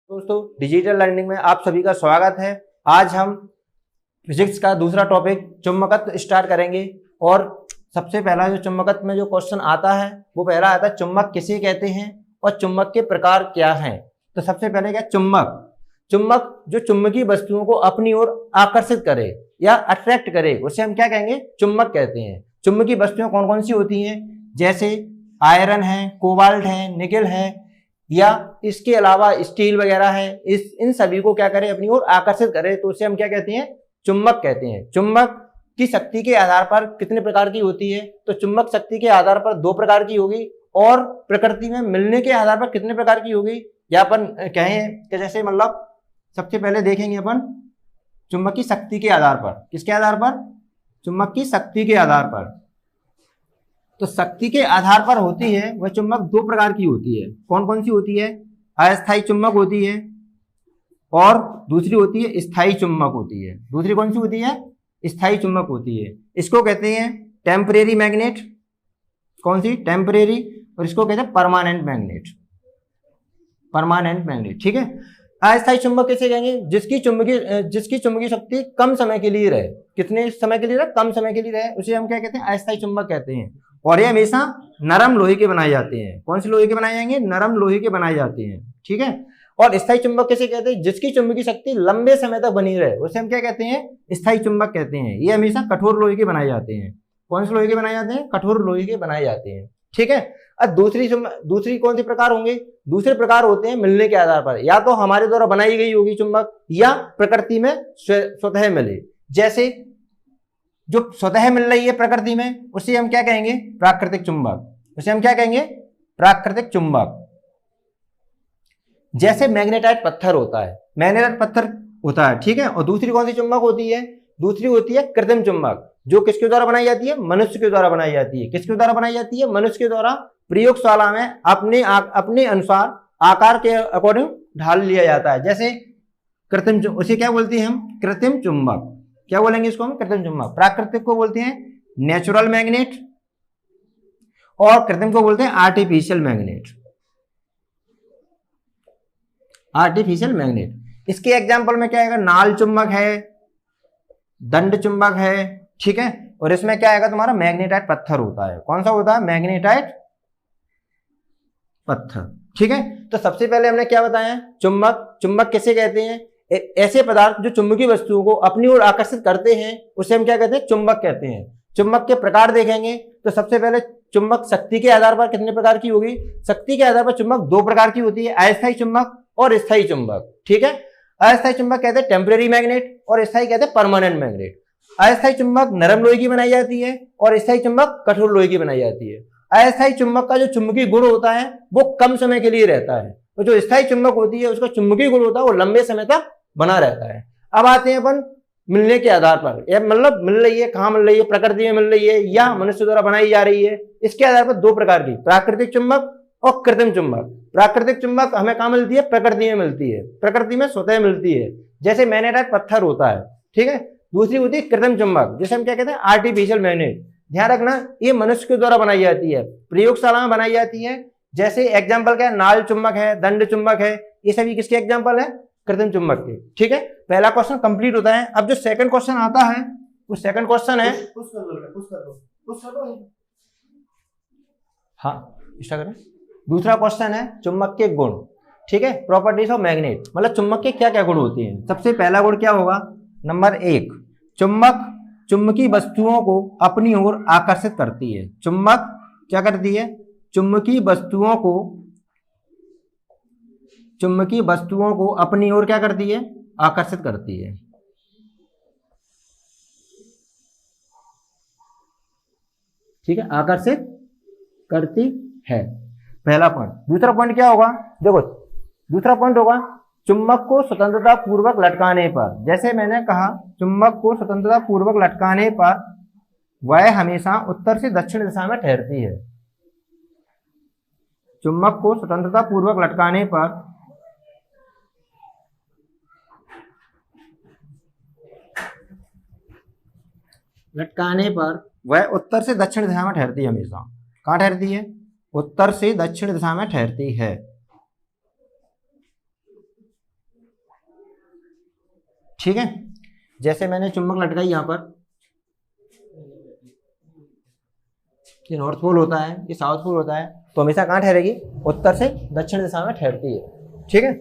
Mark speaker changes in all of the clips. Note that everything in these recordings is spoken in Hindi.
Speaker 1: दोस्तों डिजिटल लर्निंग में आप सभी का स्वागत है। आज हम फिजिक्स का दूसरा टॉपिक चुंबकत्व स्टार्ट करेंगे और सबसे पहला जो चुंबकत्व में जो क्वेश्चन आता है वो पहला आता है चुंबक किसे कहते हैं और चुंबक के प्रकार क्या हैं। तो सबसे पहले क्या चुंबक जो चुंबकीय वस्तुओं को अपनी ओर आकर्षित करे या अट्रैक्ट करे उसे हम क्या कहेंगे, चुंबक कहते हैं। चुंबकीय वस्तुएं कौन कौन सी होती हैं, जैसे आयरन है, कोबाल्ट है, निकेल है या इसके अलावा स्टील वगैरह है, इन सभी को क्या करें, अपनी ओर आकर्षित करें तो उसे हम क्या कहते हैं, चुंबक कहते हैं। चुंबक की शक्ति के आधार पर कितने प्रकार की होती है, तो चुंबक शक्ति के आधार पर 2 प्रकार की होगी और प्रकृति में मिलने के आधार पर कितने प्रकार की होगी, या अपन कहें कि जैसे मतलब सबसे पहले देखेंगे अपन चुंबक की शक्ति के आधार पर। किसके आधार पर? चुंबक की शक्ति के आधार पर। तो शक्ति के आधार पर होती है वह चुंबक 2 प्रकार की होती है। कौन कौन सी होती है? अस्थायी चुंबक होती है और दूसरी होती है स्थायी चुंबक होती है। दूसरी कौन सी होती है? स्थायी चुंबक होती है। इसको कहते हैं टेम्परेरी मैग्नेट। कौन सी? टेम्परेरी। और इसको कहते हैं परमानेंट मैग्नेट। परमानेंट मैग्नेट, ठीक है। अस्थायी चुंबक कैसे कहेंगे? जिसकी चुंबकीय शक्ति कम समय के लिए रहे। कितने समय के लिए रहे? कम समय के लिए रहे, उसे हम क्या कहते हैं? अस्थायी चुंबक कहते हैं। और ये हमेशा नरम लोहे के बनाए जाते हैं। कौन से लोहे के बनाए जाएंगे? नरम लोहे के बनाए जाते हैं, ठीक है। और स्थायी चुंबक कैसे कहते हैं? जिसकी चुंबकीय शक्ति लंबे समय तक बनी रहे उसे हम क्या कहते हैं? स्थायी चुंबक कहते हैं। ये हमेशा कठोर लोहे के बनाए जाते हैं। कौन से लोहे के बनाए जाते हैं? कठोर लोहे के बनाए जाते हैं, ठीक है। अब दूसरी कौन सी प्रकार होंगे? दूसरे प्रकार होते हैं मिलने के आधार पर, या तो हमारे द्वारा बनाई गई होगी चुंबक या प्रकृति में स्वतः मिले। जैसे जो स्वतः मिल रही है प्रकृति में उसे हम क्या कहेंगे? प्राकृतिक चुंबक। उसे हम क्या कहेंगे? प्राकृतिक चुंबक। जैसे मैग्नेटाइट पत्थर होता है, मैग्नेटाइट पत्थर होता है, ठीक है। और दूसरी कौन सी चुंबक होती है? दूसरी होती है कृत्रिम चुंबक, जो किसके द्वारा बनाई जाती है? मनुष्य के द्वारा बनाई जाती है। किसके द्वारा बनाई जाती है? मनुष्य के द्वारा प्रयोगशाला में अपने अनुसार आकार के अकॉर्डिंग ढाल लिया जाता है। जैसे कृत्रिम, उसे क्या बोलते हैं हम? कृत्रिम चुंबक। क्या बोलेंगे इसको हम? कृत्रिम चुंबक। प्राकृतिक को बोलते हैं नेचुरल मैग्नेट और कृत्रिम को बोलते हैं आर्टिफिशियल मैग्नेट। Artificial magnet. इसके एग्जांपल में क्या आएगा? नाल चुंबक है, दंड चुंबक है, ठीक है। और इसमें क्या आएगा? तुम्हारा मैग्नेटाइट पत्थर होता है। कौन सा होता है? मैग्नेटाइट पत्थर, ठीक है। तो सबसे पहले हमने क्या बताया? चुंबक किसे कहते हैं? ऐसे पदार्थ जो चुंबकीय वस्तुओं को अपनी ओर आकर्षित करते हैं उसे हम क्या कहते हैं? चुंबक कहते हैं। चुंबक के प्रकार देखेंगे तो सबसे पहले चुंबक शक्ति के आधार पर कितने प्रकार की होगी? शक्ति के आधार पर चुंबक 2 प्रकार की होती है, अस्थायी चुंबक और स्थायी चुंबक, ठीक है। अस्थायी चुंबक कहते हैं टेम्परेरी मैग्नेट और स्थायी कहते हैं परमानेंट मैग्नेट। अस्थायी चुंबक नरम लोहे की बनाई जाती है और स्थायी चुंबक कठोर लोहे की बनाई जाती है। अस्थायी चुंबक का जो चुंबकीय गुण होता है वो कम समय के लिए रहता है, और जो स्थायी चुंबक होती है उसका चुंबकीय गुण होता है वो लंबे समय तक बना रहता है। अब आते हैं अपन मिलने के आधार पर, या मतलब मिल रही है, कहां मिल रही है? प्रकृति में मिल रही है या मनुष्य द्वारा बनाई जा रही है। इसके आधार पर 2 प्रकार की, प्राकृतिक चुंबक और कृत्रिम चुंबक। प्राकृतिक चुंबक हमें कहां मिलती है? प्रकृति में मिलती है। प्रकृति में स्वतः मिलती है, जैसे मैग्नेटाइट पत्थर होता है, ठीक है। दूसरी होती है कृत्रिम चुंबक, जिसे हम क्या कहते हैं? Artificial magnet. ध्यान रखना, ये मनुष्य के द्वारा बनाई जाती है, प्रयोगशाला में बनाई जाती है। जैसे एग्जाम्पल क्या है? नाल चुंबक है, दंड चुंबक है, ये सभी किसके एग्जाम्पल है? कृत्रिम चुंबक के, ठीक है। पहला क्वेश्चन कंप्लीट होता है। अब जो सेकंड क्वेश्चन आता है वो सेकंड क्वेश्चन है, हाँ स्टार्ट करें। दूसरा क्वेश्चन है चुंबक के गुण, ठीक है। प्रॉपर्टीज ऑफ मैग्नेट, मतलब चुंबक के क्या क्या गुण होते हैं। सबसे पहला गुण क्या होगा? नंबर 1, चुंबक चुंबकीय वस्तुओं को अपनी ओर आकर्षित करती है। चुंबक क्या करती है? चुंबकीय वस्तुओं को अपनी ओर क्या करती है? आकर्षित करती है, ठीक है, आकर्षित करती है। पहला पॉइंट। दूसरा पॉइंट क्या होगा? देखो, दूसरा पॉइंट होगा चुंबक को स्वतंत्रता पूर्वक लटकाने पर। जैसे मैंने कहा, चुंबक को स्वतंत्रता पूर्वक लटकाने पर वह हमेशा उत्तर से दक्षिण दिशा में ठहरती है। चुंबक को स्वतंत्रता पूर्वक लटकाने पर वह उत्तर से दक्षिण दिशा में ठहरती है। हमेशा कहाँ ठहरती है? उत्तर से दक्षिण दिशा में ठहरती है। ठीक है, जैसे मैंने चुंबक लटकाई यहाँ पर, ये नॉर्थ पोल होता है, ये साउथ पोल होता है, तो हमेशा कहाँ ठहरेगी, उत्तर से दक्षिण दिशा में ठहरती है। ठीक है,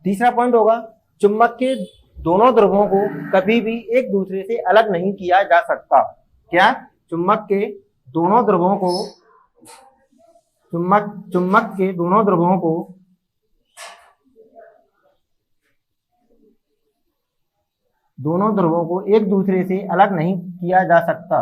Speaker 1: तीसरा पॉइंट होगा, चुंबक के दोनों ध्रुवों को कभी भी एक दूसरे से अलग नहीं किया जा सकता। क्या, चुंबक के दोनों ध्रुवों को, चुंबक के दोनों ध्रुवों को एक दूसरे से अलग नहीं किया जा सकता,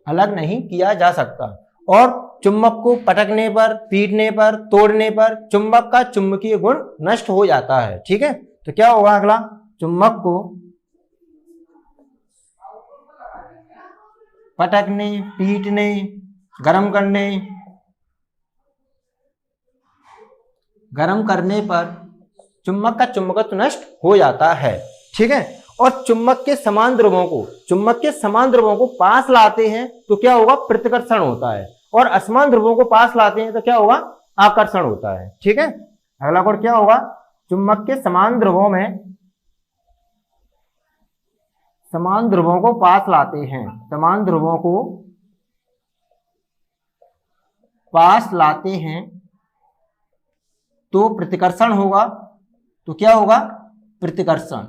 Speaker 1: अलग नहीं किया जा सकता। और चुंबक को पटकने पर, पीटने पर, तोड़ने पर चुंबक का चुंबकीय गुण नष्ट हो जाता है। ठीक है, तो क्या होगा अगला, चुंबक को पटकने, पीटने, गर्म करने पर चुंबक का चुंबकत्व नष्ट हो जाता है। ठीक है, और चुंबक के समान ध्रुवों को पास लाते हैं तो क्या होगा, प्रतिकर्षण होता है, और असमान ध्रुवों को पास लाते हैं तो क्या होगा, आकर्षण होता है। ठीक है, अगला कोड क्या होगा, चुंबक के समान ध्रुवों को पास लाते हैं, समान ध्रुवों को पास लाते हैं तो प्रतिकर्षण होगा, तो क्या होगा, प्रतिकर्षण,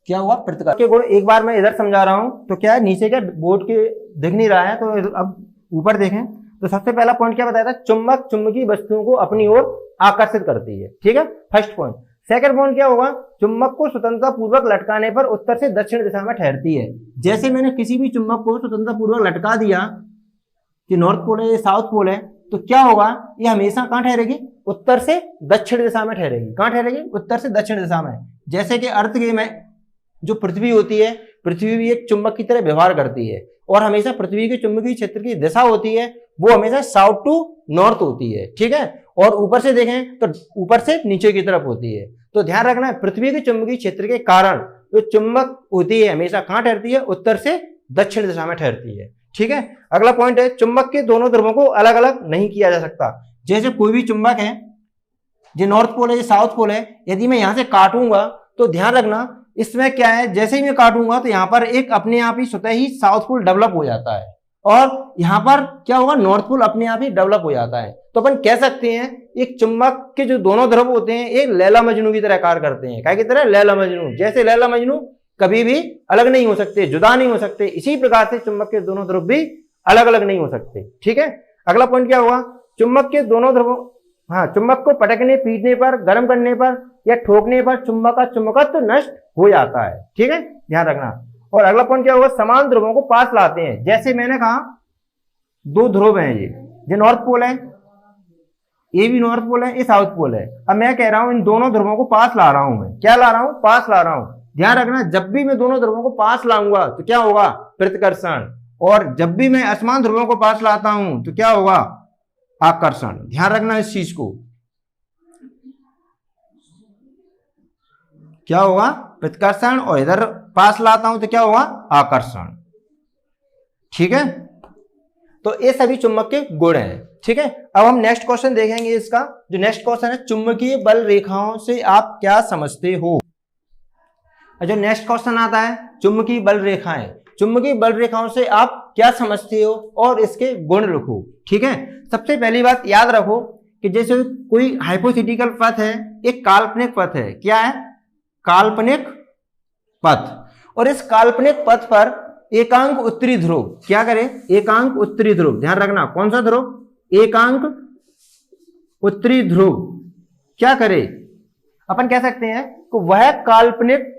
Speaker 1: क्या हुआ, प्रतिकर्षण के गुण। एक बार मैं इधर समझा रहा हूं, तो क्या है, नीचे के बोर्ड के दिख नहीं रहा है, तो अब ऊपर देखें, तो सबसे पहला पॉइंट क्या बताया था, चुंबक चुंबकीय वस्तुओं को अपनी ओर आकर्षित करती है। ठीक है, फर्स्ट पॉइंट। सेकंड पॉइंट क्या होगा, चुंबक को स्वतंत्रता पूर्वक लटकाने पर उत्तर से दक्षिण दिशा में ठहरती है। जैसे मैंने किसी भी चुंबक को स्वतंत्रता पूर्वक लटका दिया कि नॉर्थ पोल है, साउथ पोल है, तो क्या होगा, ये हमेशा कहां ठहरेगी, उत्तर से दक्षिण दिशा में ठहरेगी। कहां ठहरेगी, उत्तर से दक्षिण दिशा में। जैसे कि अर्थ के में जो पृथ्वी होती है, पृथ्वी भी एक चुंबक की तरह व्यवहार करती है, और हमेशा पृथ्वी के चुंबकीय क्षेत्र की दिशा होती है वो हमेशा साउथ टू नॉर्थ होती है। ठीक है, और ऊपर से देखें तो ऊपर से नीचे की तरफ होती है। तो ध्यान रखना है, पृथ्वी के चुंबकीय क्षेत्र के कारण जो चुंबक होती है हमेशा कहां ठहरती है, उत्तर से दक्षिण दिशा में ठहरती है। ठीक है, अगला पॉइंट है, चुंबक के दोनों ध्रुवों को अलग अलग नहीं किया जा सकता। जैसे कोई भी चुंबक है, जो नॉर्थ पोल है, जो साउथ पोल है, यदि मैं यहां से काटूंगा तो ध्यान रखना, इसमें क्या है, जैसे ही मैं काटूंगा तो यहां पर एक अपने आप ही स्वतः ही साउथ पोल डेवलप हो जाता है, और यहां पर क्या होगा, नॉर्थ पोल अपने आप ही डेवलप हो जाता है। तो अपन कह सकते हैं एक चुंबक के जो दोनों ध्रुव होते हैं एक लैला मजनू की तरह कार्य करते हैं। क्या की तरह, लैला मजनू। जैसे लैला मजनू कभी भी अलग नहीं हो सकते, जुदा नहीं हो सकते, इसी प्रकार से चुंबक के दोनों ध्रुव भी अलग अलग नहीं हो सकते। ठीक है, अगला पॉइंट क्या हुआ, चुंबक के दोनों ध्रुवों, चुंबक को पटकने, पीटने पर, गर्म करने पर या ठोकने पर चुंबक का चुंबकत्व नष्ट हो जाता है। ठीक है, ध्यान रखना। और अगला पॉइंट क्या होगा, समान ध्रुवों को पास लाते हैं। जैसे मैंने कहा दो ध्रुव हैं, ये नॉर्थ पोल है, ये भी नॉर्थ पोल है, ये साउथ पोल है। अब मैं कह रहा हूं इन दोनों ध्रुवों को पास ला रहा हूं, मैं क्या ला रहा हूं, पास ला रहा हूं। ध्यान रखना, जब भी मैं दोनों ध्रुवों को पास लाऊंगा तो क्या होगा, प्रतिकर्षण, और जब भी मैं असमान ध्रुवों को पास लाता हूं तो क्या होगा, आकर्षण। ध्यान रखना इस चीज को, क्या होगा, प्रतिकर्षण, और इधर पास लाता हूं तो क्या होगा, आकर्षण। ठीक है, तो ये सभी चुंबक के गुण हैं। ठीक है, अब हम नेक्स्ट क्वेश्चन देखेंगे। इसका जो नेक्स्ट क्वेश्चन है, चुंबकीय बल रेखाओं से आप क्या समझते हो। जो नेक्स्ट क्वेश्चन आता है, चुंबकीय बल रेखाएं, चुंबकीय बल रेखाओं से आप क्या समझते हो और इसके गुण लिखो। ठीक है, सबसे पहली बात याद रखो कि जैसे कोई हाइपोथेटिकल पथ है, एक काल्पनिक पथ है। क्या है, काल्पनिक पथ, और इस काल्पनिक पथ पर एकांक उत्तरी ध्रुव क्या करे, एकांक उत्तरी ध्रुव। ध्यान रखना, कौन सा ध्रुव, एकांक उत्तरी ध्रुव क्या करे, अपन कह सकते हैं कि वह काल्पनिक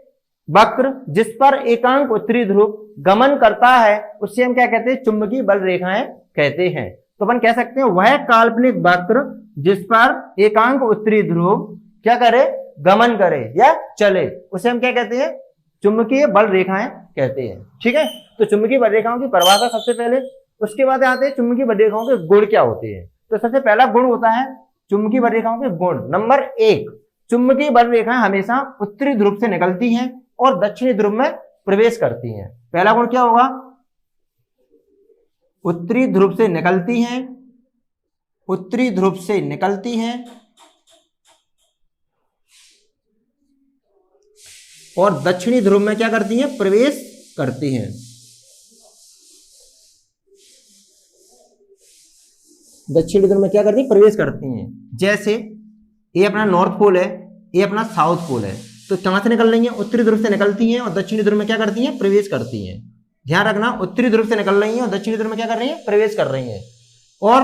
Speaker 1: वक्र जिस पर एकांक उत्तरी ध्रुव गमन करता है उससे हम क्या कहते हैं, चुंबकीय बल रेखाएं कहते हैं। तो अपन कह सकते हैं वह काल्पनिक वक्र जिस पर एकांक उत्तरी ध्रुव क्या करे, गमन करे या चले, उसे हम क्या कहते हैं, चुंबकीय बल रेखाएं कहते हैं। ठीक है, तो चुंबकीय बल रेखाओं की परिभाषा सबसे पहले, उसके बाद आते हैं चुंबकीय बल रेखाओं के गुण क्या होते हैं। तो सबसे पहला गुण होता है चुंबकीय बल रेखाओं के गुण। नंबर 1, चुंबकीय बल रेखाएं हमेशा उत्तरी ध्रुव से निकलती हैं और दक्षिणी ध्रुव में प्रवेश करती हैं। पहला गुण क्या होगा, उत्तरी ध्रुव से निकलती हैं उत्तरी ध्रुव से निकलती हैं और दक्षिणी ध्रुव में क्या करती हैं, प्रवेश करती हैं। दक्षिणी ध्रुव में क्या करती हैं, प्रवेश करती हैं। जैसे ये अपना नॉर्थ पोल है, ये अपना साउथ पोल है, तो कहां से निकल रही हैं, उत्तरी ध्रुव से निकलती हैं और दक्षिणी ध्रुव में क्या करती हैं, प्रवेश करती हैं। ध्यान रखना, उत्तरी ध्रुव से निकल रही हैं और दक्षिणी ध्रुव में क्या कर रही हैं, प्रवेश कर रही हैं। और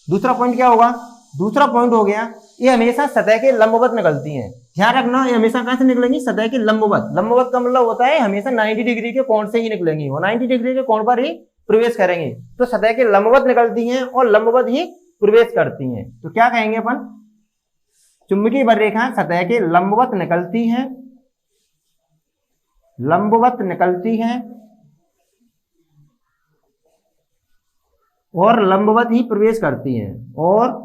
Speaker 1: दूसरा पॉइंट क्या होगा, दूसरा पॉइंट हो गया ये हमेशा सतह के लंबवत निकलती हैं। ध्यान रखना, ये हमेशा कहां से निकलेंगी, सतह के लंबवत। लंबवत का मतलब होता है हमेशा 90 डिग्री के कोण से ही निकलेंगी, और 90 डिग्री के कोण पर ही प्रवेश करेंगी। तो सतह के लंबवत निकलती हैं और लंबवत ही प्रवेश करती हैं। तो क्या कहेंगे अपन, चुंबकीय बलरेखाएं सतह के लंबवत निकलती हैं, लंबवत निकलती हैं और लंबवत ही प्रवेश करती हैं, और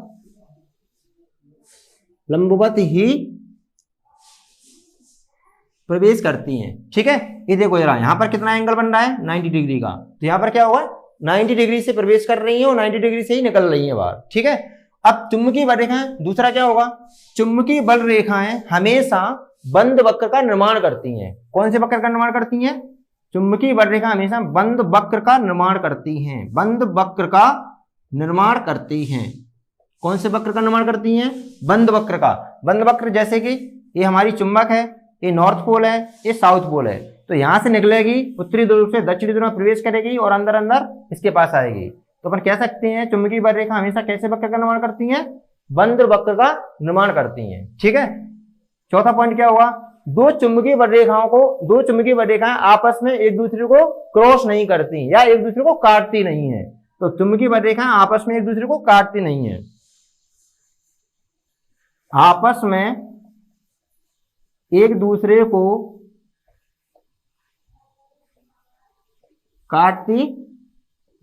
Speaker 1: लंबवत ही प्रवेश करती हैं। ठीक है, ये देखो जरा, यहां पर कितना एंगल बन रहा है, 90 डिग्री का। तो यहां पर क्या होगा, 90 डिग्री से प्रवेश कर रही है और 90 डिग्री से ही निकल रही है बाहर। ठीक है, अब चुंबकीय बल रेखाएं, दूसरा क्या होगा, चुंबकीय बल रेखाएं हमेशा बंद वक्र का निर्माण करती हैं। कौन से वक्र का निर्माण करती हैं, चुंबकीय बल रेखा हमेशा बंद वक्र का निर्माण करती हैं, बंद वक्र का निर्माण करती हैं। कौन से वक्र का निर्माण करती हैं, बंद वक्र का। बंद वक्र जैसे कि ये हमारी चुंबक है, ये नॉर्थ पोल है, ये साउथ पोल है, तो यहां से निकलेगी, उत्तरी ध्रुव से दक्षिणी ध्रुव में प्रवेश करेगी और अंदर अंदर इसके पास आएगी। तो अपन कह सकते हैं चुंबकीय बल रेखा हमेशा कैसे वक्र का निर्माण करती हैं, बंद वक्र का निर्माण करती हैं। ठीक है, चौथा पॉइंट क्या हुआ, दो चुंबकीय बल रेखाएं आपस में एक दूसरे को क्रॉस नहीं करती या एक दूसरे को काटती नहीं है। तो चुंबकीय बल रेखाएं आपस में एक दूसरे को काटती नहीं है, आपस में एक दूसरे को काटती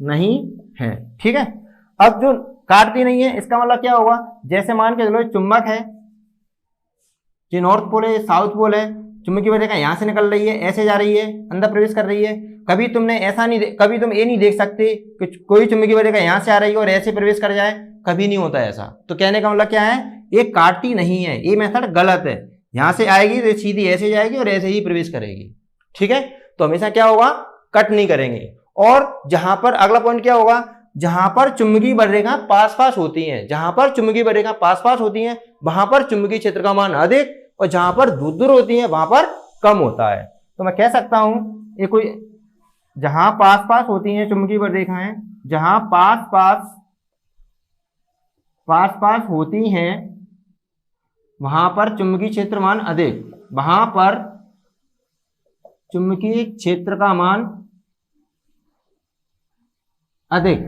Speaker 1: नहीं है। ठीक है, अब जो काटती नहीं है इसका मतलब क्या होगा, जैसे मान के चलो चुंबक है, ये नॉर्थ पोल है, साउथ पोल है, चुंबकीय बल रेखा यहां से निकल रही है, ऐसे जा रही है, अंदर प्रवेश कर रही है। कभी तुमने ऐसा नहीं, कभी तुम ये नहीं देख सकते कि कोई चुंबकीय बल रेखा यहां से आ रही है और ऐसे प्रवेश कर जाए, कभी नहीं होता ऐसा। तो कहने का मतलब क्या है, ये काटती नहीं है, ये मेथड गलत है। यहां से आएगी तो सीधी ऐसे जाएगी और ऐसे ही प्रवेश करेगी। ठीक है, तो हमेशा क्या होगा, कट नहीं करेंगे। और जहां पर अगला पॉइंट क्या होगा, जहां पर चुंबकीय बल रेखा पास पास होती हैं, जहां पर चुंबकीय बल रेखा पास पास होती हैं वहां पर चुंबकीय क्षेत्र का मान अधिक, और जहां पर दूर दूर होती है वहां पर कम होता है। तो मैं कह सकता हूं ये कोई, जहां पास पास होती हैं चुंबकीय बल रेखाएं, जहां पास पास होती हैं वहां पर चुंबकीय क्षेत्र मान अधिक, वहां पर चुंबकीय क्षेत्र का मान अधिक,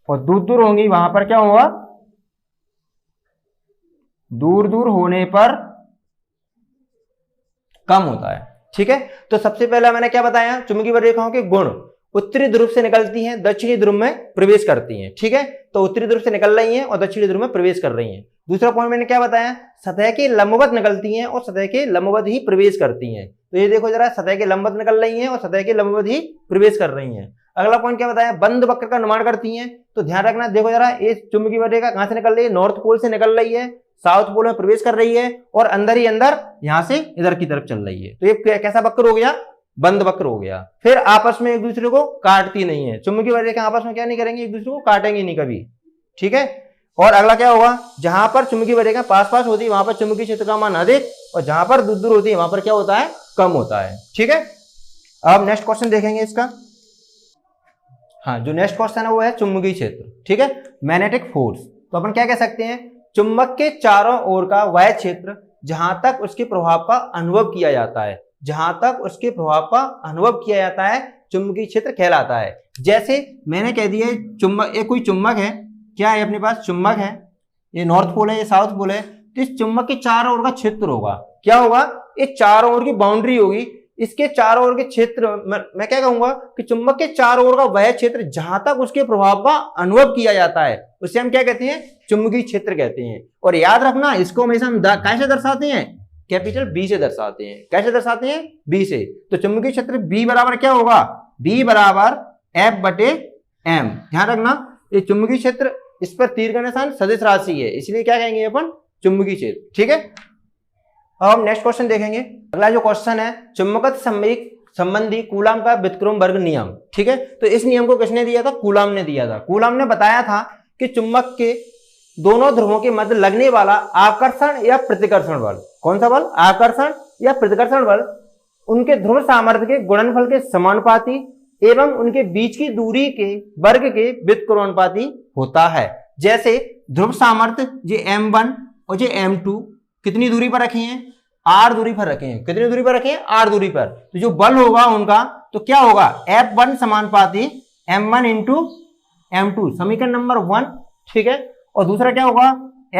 Speaker 1: और दूर दूर होंगी वहां पर क्या होगा, दूर दूर होने पर कम होता है। ठीक है, तो सबसे पहला मैंने क्या बताया, चुंबकीय बल रेखाओं के गुण, उत्तरी ध्रुव से निकलती हैं, दक्षिणी ध्रुव में प्रवेश करती हैं। ठीक है, तो उत्तरी ध्रुव से निकल रही हैं और दक्षिणी ध्रुव में प्रवेश कर रही हैं। दूसरा पॉइंट मैंने क्या बताया, सतह के लंबवत निकलती हैं और सतह के लंबवत ही प्रवेश करती हैं। तो ये देखो जरा, सतह के लंबवत निकल रही हैं और सतह के लंबवत ही प्रवेश कर रही हैं। अगला पॉइंट क्या बताया, बंद वक्र का निर्माण करती हैं। तो ध्यान रखना, देखो जरा, ये चुंबकीय बल रेखा कहां से निकल रही है, नॉर्थ पोल से निकल रही है, साउथ पोल में प्रवेश कर रही है और अंदर ही अंदर यहां से इधर की तरफ चल रही है। तो ये कैसा वक्र हो गया, बंद वक्र हो गया। फिर आपस में एक दूसरे को काटती नहीं है, चुंबकीय बल रेखा आपस में क्या नहीं करेंगे, एक दूसरे को काटेंगे नहीं कभी। ठीक है, और अगला क्या होगा, जहां पर चुंबकीय बल रेखा पास पास होती है वहां पर चुंबकीय क्षेत्र का मान अधिक, और जहां पर दूर दूर होती है वहां पर क्या होता है, कम होता है। ठीक है, अब नेक्स्ट क्वेश्चन देखेंगे इसका। हाँ, जो नेक्स्ट क्वेश्चन है वो है चुंबकीय क्षेत्र। ठीक है, मैग्नेटिक फोर्स। तो अपन क्या कह सकते हैं, चुंबक के चारों ओर का वह क्षेत्र जहां तक उसके प्रभाव का अनुभव किया जाता है, जहां तक उसके प्रभाव का अनुभव किया जाता है चुंबकीय क्षेत्र कहलाता है। जैसे मैंने कह दिया चुंबक, ये कोई चुंबक है, क्या है अपने पास, चुंबक है, ये नॉर्थ पोल है, ये साउथ पोल है, तो इस चुंबक के चारों ओर का क्षेत्र होगा, क्या होगा, ये चारों ओर की बाउंड्री होगी, इसके चारों ओर के क्षेत्र, मैं क्या कहूंगा कि चुंबक के चारों ओर का वह क्षेत्र जहां तक उसके प्रभाव का अनुभव किया जाता है उसे हम क्या कहते हैं, चुंबकीय क्षेत्र कहते हैं। और याद रखना, इसको हमेशा हम कैसे दर्शाते हैं, कैपिटल बी से दर्शाते हैं। कैसे दर्शाते हैं, बी से। तो चुंबकीय क्षेत्र बी बराबर क्या होगा, बी बराबर एफ बटे एम। ध्यान रखना, ये चुंबकीय क्षेत्र इस पर तीर का निशान सदिश राशि है, इसलिए क्या कहेंगे अपन, चुंबकीय क्षेत्र। ठीक है, अब हम नेक्स्ट क्वेश्चन देखेंगे। अगला जो क्वेश्चन है, चुंबकत्व संबंधी कूलाम का व्युत्क्रम वर्ग नियम। ठीक है, तो इस नियम को किसने दिया था, कूलाम ने दिया था। कूलाम ने बताया था कि चुंबक के दोनों ध्रुवों के मध्य लगने वाला आकर्षण या प्रतिकर्षण बल, कौन सा बल, आकर्षण या प्रतिकर्षण बल, उनके ध्रुव सामर्थ्य के गुणनफल के समानुपाती एवं उनके बीच की दूरी के वर्ग के व्युत्क्रमानुपाती होता है। जैसे ध्रुव सामर्थ्य जे M1 और जे M2 कितनी दूरी पर रखे हैं, R दूरी पर रखे हैं। कितनी दूरी पर रखे हैं, R दूरी पर। तो जो बल होगा उनका तो क्या होगा, F1 समानुपाती M1 इंटू M2, समीकरण नंबर 1। ठीक है, और दूसरा क्या होगा,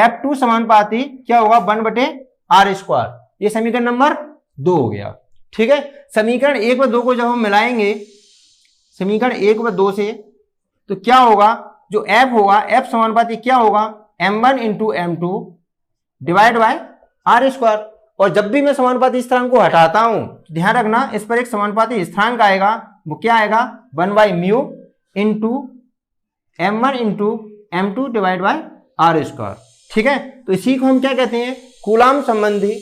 Speaker 1: F2 समानुपाती क्या होगा, 1/r²। ये समीकरण नंबर 2 हो गया। ठीक है, समीकरण 1 व 2 को जब हम मिलाएंगे समीकरण 1 व 2 से, तो क्या होगा, जो F होगा, F समानुपाती क्या होगा, M1 into M2 divide by r²। और जब भी मैं समानुपाती स्थिरांक को हटाता हूं, ध्यान रखना इस पर एक समानुपाती स्थिरांक आएगा, वो क्या आएगा, 1/μ into M1 into M2 divide by r²। ठीक है, तो इसी को हम क्या कहते हैं, कूलाम संबंधी,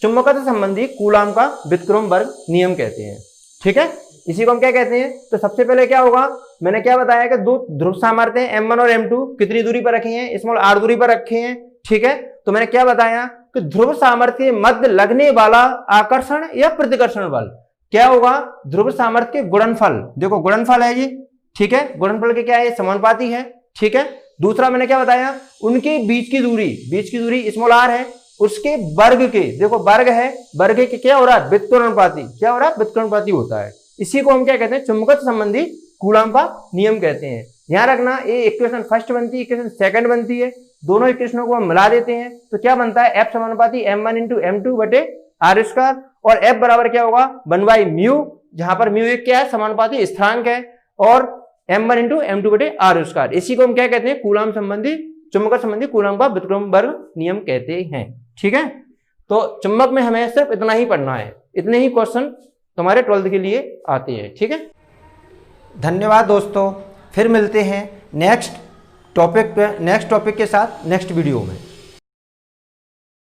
Speaker 1: चुंबकत्व संबंधी कूलाम का व्युत्क्रम वर्ग नियम कहते हैं। ठीक है, इसी को हम क्या कहते हैं। तो सबसे पहले क्या होगा, मैंने क्या बताया कि दो ध्रुव सामर्थ्य M1 और M2 कितनी दूरी पर रखे हैं, स्मॉल r दूरी पर रखे हैं। ठीक है, तो मैंने क्या बताया कि ध्रुव सामर्थ्य के मध्य लगने वाला आकर्षण या प्रतिकर्षण बल क्या होगा, ध्रुव सामर्थ्य के गुणनफल, देखो गुणनफल है ये। ठीक है, गुणनफल के क्या है, समानुपाती है। ठीक है, दूसरा मैंने क्या बताया, उनके बीच की दूरी स्मॉल r है, उसके वर्ग के, देखो वर्ग है, वर्ग के क्या हो रहा है, व्युत्क्रमानुपाती, क्या हो रहा है, व्युत्क्रमानुपाती होता है। इसी को हम क्या कहते हैं, चुंबकत्व संबंधी कूलाम का नियम कहते हैं। ध्यान रखना, ये इक्वेशन फर्स्ट बनती है, इक्वेशन सेकंड बनती है, दोनों इक्वेशनों को हम मिला देते हैं तो क्या बनता है, F समानुपाती M1 इंटू M2 बटे r², और F बराबर क्या होगा, 1/μ, जहां पर μ एक क्या है, समानुपाती स्थिरांक है, और M1 इंटू M2 बटे r²। इसी को हम क्या कहते हैं, कूलाम संबंधी, चुंबकत्व संबंधी कूलाम का व्युत्क्रम वर्ग नियम कहते हैं। ठीक है, तो चुंबक में हमें सिर्फ इतना ही पढ़ना है, इतने ही क्वेश्चन तुम्हारे 12th के लिए आते हैं। ठीक है, धन्यवाद दोस्तों, फिर मिलते हैं नेक्स्ट टॉपिक के साथ नेक्स्ट वीडियो में।